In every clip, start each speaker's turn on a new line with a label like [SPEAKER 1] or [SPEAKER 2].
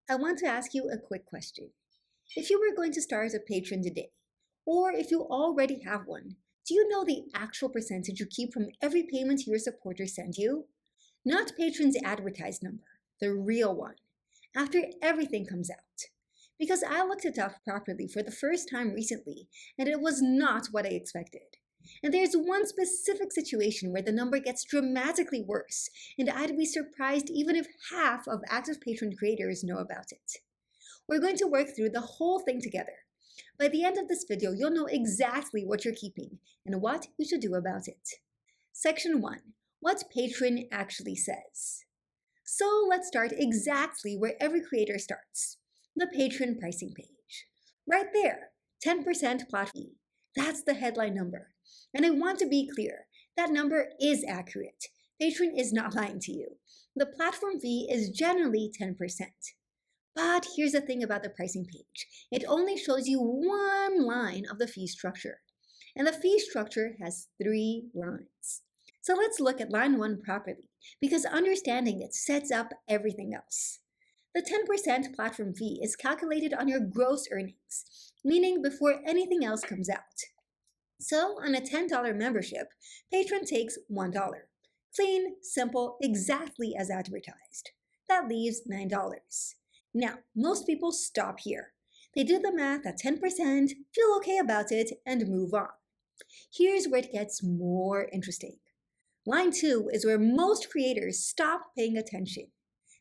[SPEAKER 1] I want to ask you a quick question. If you were going to start a Patreon today, or if you already have one, do you know the actual percentage you keep from every payment your supporters send you? Not Patreon's advertised number, the real one, after everything comes out. Because I looked it up properly for the first time recently, and it was not what I expected. And there's one specific situation where the number gets dramatically worse, and I'd be surprised even if half of active Patreon creators know about it. We're going to work through the whole thing together. By the end of this video, you'll know exactly what you're keeping and what you should do about it. Section 1. What Patreon actually says. So let's start exactly where every creator starts. The Patreon pricing page. Right there, 10% platform fee. That's the headline number. And I want to be clear, that number is accurate. Patreon is not lying to you. The platform fee is generally 10%. But here's the thing about the pricing page. It only shows you one line of the fee structure. And the fee structure has 3 lines. So let's look at line 1 properly, because understanding it sets up everything else. The 10% platform fee is calculated on your gross earnings, meaning before anything else comes out. So on a $10 membership, Patreon takes $1. Clean, simple, exactly as advertised. That leaves $9. Now, most people stop here. They do the math at 10%, feel okay about it, and move on. Here's where it gets more interesting. Line 2 is where most creators stop paying attention.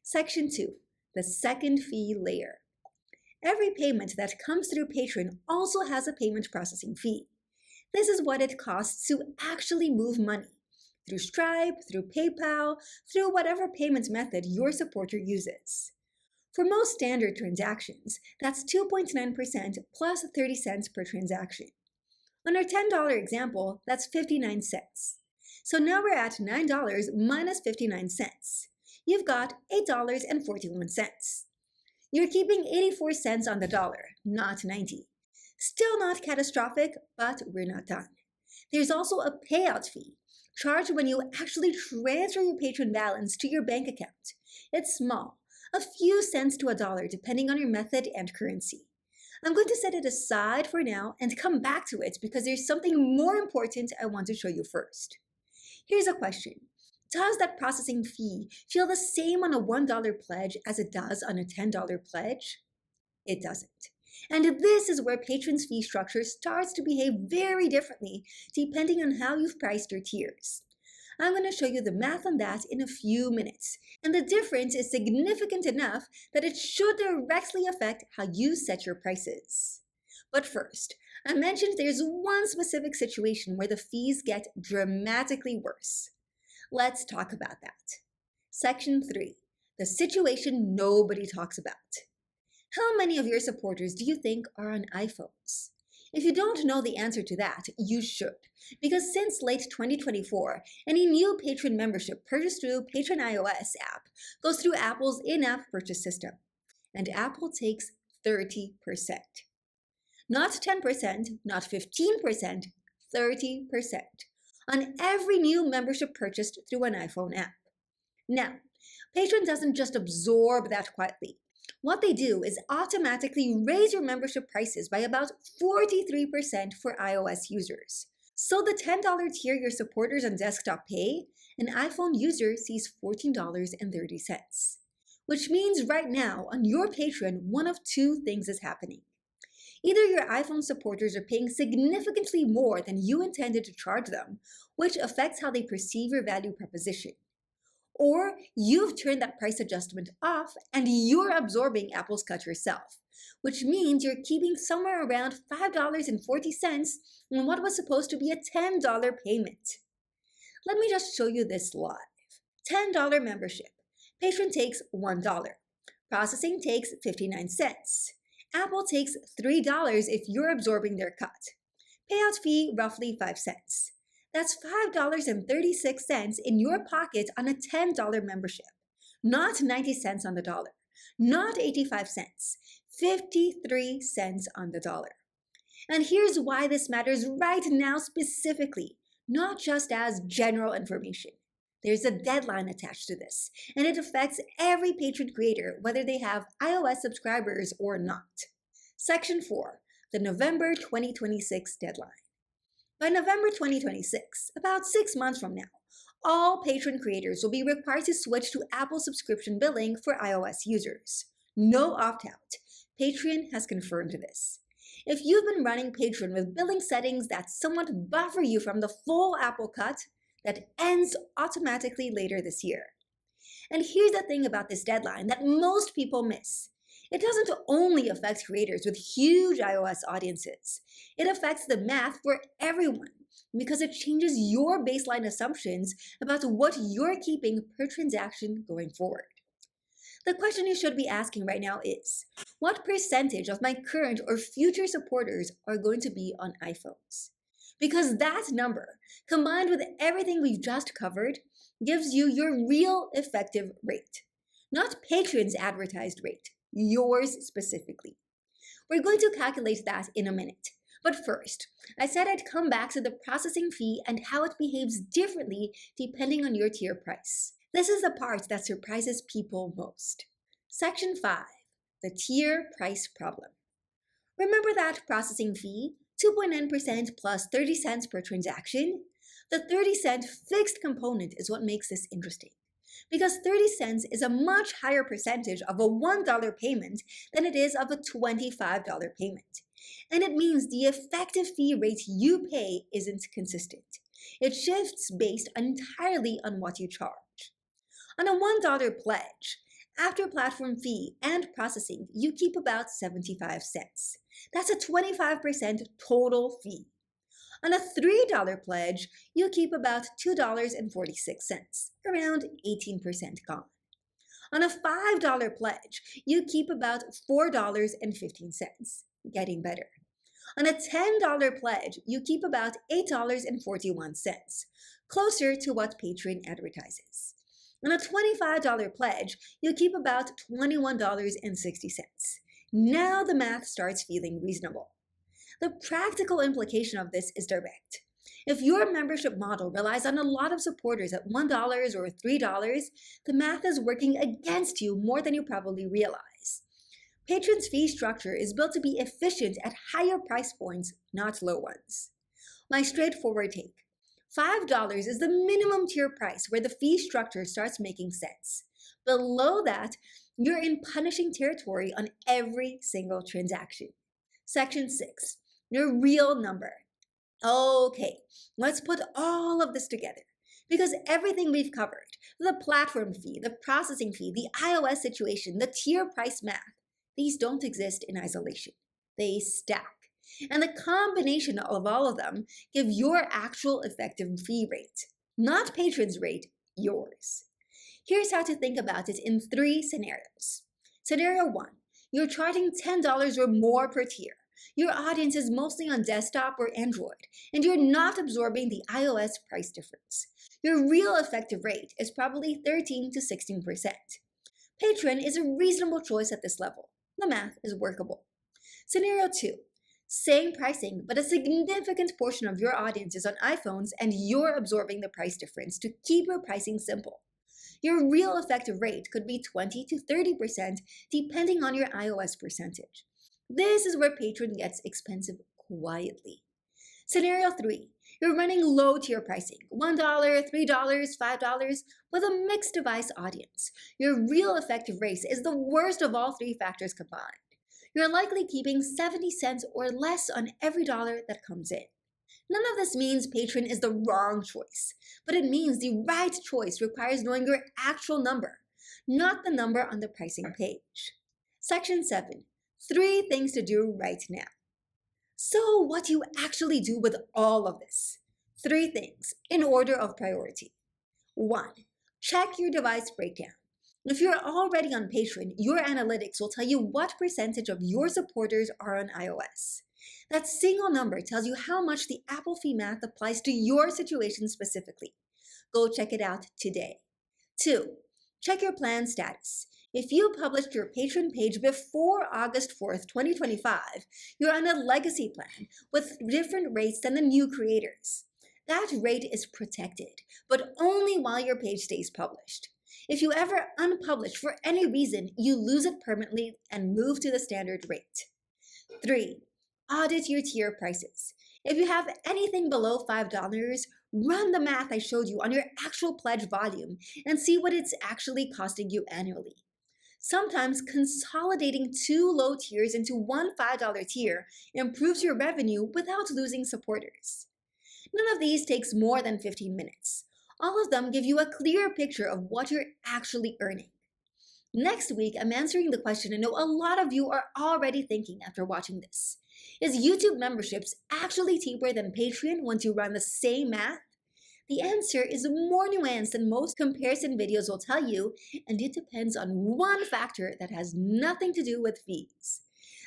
[SPEAKER 1] Section 2, the second fee layer. Every payment that comes through Patreon also has a payment processing fee. This is what it costs to actually move money, through Stripe, through PayPal, through whatever payment method your supporter uses. For most standard transactions, that's 2.9% plus 30 cents per transaction. On our $10 example, that's 59 cents. So now we're at $9 minus 59 cents. You've got $8.41. You're keeping 84 cents on the dollar, not 90. Still not catastrophic, but we're not done. There's also a payout fee, charged when you actually transfer your Patreon balance to your bank account. It's small, a few cents to $1 depending on your method and currency. I'm going to set it aside for now and come back to it because there's something more important I want to show you first. Here's a question. Does that processing fee feel the same on a $1 pledge as it does on a $10 pledge? It doesn't. And this is where Patreon's fee structure starts to behave very differently depending on how you've priced your tiers. I'm going to show you the math on that in a few minutes, and the difference is significant enough that it should directly affect how you set your prices. But first, I mentioned there's one specific situation where the fees get dramatically worse. Let's talk about that. Section 3, the situation nobody talks about. How many of your supporters do you think are on iPhones? If you don't know the answer to that, you should, because since late 2024, any new Patreon membership purchased through Patreon iOS app goes through Apple's in-app purchase system, and Apple takes 30%. Not 10%, not 15%, 30% on every new membership purchased through an iPhone app. Now, Patreon doesn't just absorb that quietly. What they do is automatically raise your membership prices by about 43% for iOS users. So the $10 tier your supporters on desktop pay, an iPhone user sees $14.30. Which means right now on your Patreon, one of two things is happening. Either your iPhone supporters are paying significantly more than you intended to charge them, which affects how they perceive your value proposition. Or you've turned that price adjustment off and you're absorbing Apple's cut yourself, which means you're keeping somewhere around $5.40 on what was supposed to be a $10 payment. Let me just show you this live. $10 membership. Patreon takes $1. Processing takes 59 cents. Apple takes $3 if you're absorbing their cut. Payout fee roughly 5 cents. That's $5.36 in your pocket on a $10 membership. Not 90 cents on the dollar. Not 85 cents. 53 cents on the dollar. And here's why this matters right now specifically, not just as general information. There's a deadline attached to this, and it affects every patron creator, whether they have iOS subscribers or not. Section 4, the November 2026 deadline. By November 2026, about 6 months from now, all patron creators will be required to switch to Apple subscription billing for iOS users. No opt-out. Patreon has confirmed this. If you've been running Patreon with billing settings that somewhat buffer you from the full Apple cut, that ends automatically later this year. And here's the thing about this deadline that most people miss. It doesn't only affect creators with huge iOS audiences. It affects the math for everyone because it changes your baseline assumptions about what you're keeping per transaction going forward. The question you should be asking right now is, what percentage of my current or future supporters are going to be on iPhones? Because that number, combined with everything we've just covered, gives you your real effective rate. Not Patreon's advertised rate, yours specifically. We're going to calculate that in a minute. But first, I said I'd come back to the processing fee and how it behaves differently depending on your tier price. This is the part that surprises people most. Section 5, the tier price problem. Remember that processing fee, 2.9% plus 30 cents per transaction? The 30-cent fixed component is what makes this interesting, because 30 cents is a much higher percentage of a $1 payment than it is of a $25 payment. And it means the effective fee rate you pay isn't consistent. It shifts based entirely on what you charge. On a $1 pledge, after platform fee and processing, you keep about 75 cents. That's a 25% total fee. On a $3 pledge, you keep about $2.46, around 18% gone. On a $5 pledge, you keep about $4.15, getting better. On a $10 pledge, you keep about $8.41, closer to what Patreon advertises. On a $25 pledge, you keep about $21.60. Now the math starts feeling reasonable. The practical implication of this is direct. If your membership model relies on a lot of supporters at $1 or $3, the math is working against you more than you probably realize. Patreon's fee structure is built to be efficient at higher price points, not low ones. My straightforward take. $5 is the minimum tier price where the fee structure starts making sense. Below that, you're in punishing territory on every single transaction. Section 6, your real number. Okay, let's put all of this together. Because everything we've covered, the platform fee, the processing fee, the iOS situation, the tier price math, these don't exist in isolation. They stack. And the combination of all of them give your actual effective fee rate. Not Patreon's rate, yours. Here's how to think about it in 3 scenarios. Scenario 1, you're charging $10 or more per tier. Your audience is mostly on desktop or Android, and you're not absorbing the iOS price difference. Your real effective rate is probably 13 to 16%. Patreon is a reasonable choice at this level. The math is workable. Scenario 2, same pricing, but a significant portion of your audience is on iPhones and you're absorbing the price difference to keep your pricing simple. Your real effective rate could be 20 to 30% depending on your iOS percentage. This is where Patreon gets expensive quietly. Scenario 3, you're running low tier pricing, $1, $3, $5, with a mixed device audience. Your real effective rate is the worst of all 3 factors combined. You're likely keeping 70 cents or less on every dollar that comes in. None of this means Patreon is the wrong choice, but it means the right choice requires knowing your actual number, not the number on the pricing page. Section 7, 3 things to do right now. So what do you actually do with all of this? 3 things in order of priority. 1, check your device breakdown. If you're already on Patreon, your analytics will tell you what percentage of your supporters are on iOS. That single number tells you how much the Apple fee math applies to your situation specifically. Go check it out today. 2, check your plan status. If you published your Patreon page before August 4th, 2025, you're on a legacy plan with different rates than the new creators. That rate is protected, but only while your page stays published. If you ever unpublish for any reason, you lose it permanently and move to the standard rate. 3. Audit your tier prices. If you have anything below $5, run the math I showed you on your actual pledge volume and see what it's actually costing you annually. Sometimes consolidating two low tiers into one $5 tier improves your revenue without losing supporters. None of these takes more than 15 minutes. All of them give you a clear picture of what you're actually earning. Next week, I'm answering the question I know a lot of you are already thinking after watching this. Is YouTube memberships actually cheaper than Patreon once you run the same math? The answer is more nuanced than most comparison videos will tell you, and it depends on one factor that has nothing to do with fees.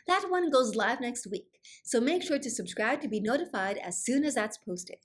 [SPEAKER 1] That one goes live next week, so make sure to subscribe to be notified as soon as that's posted.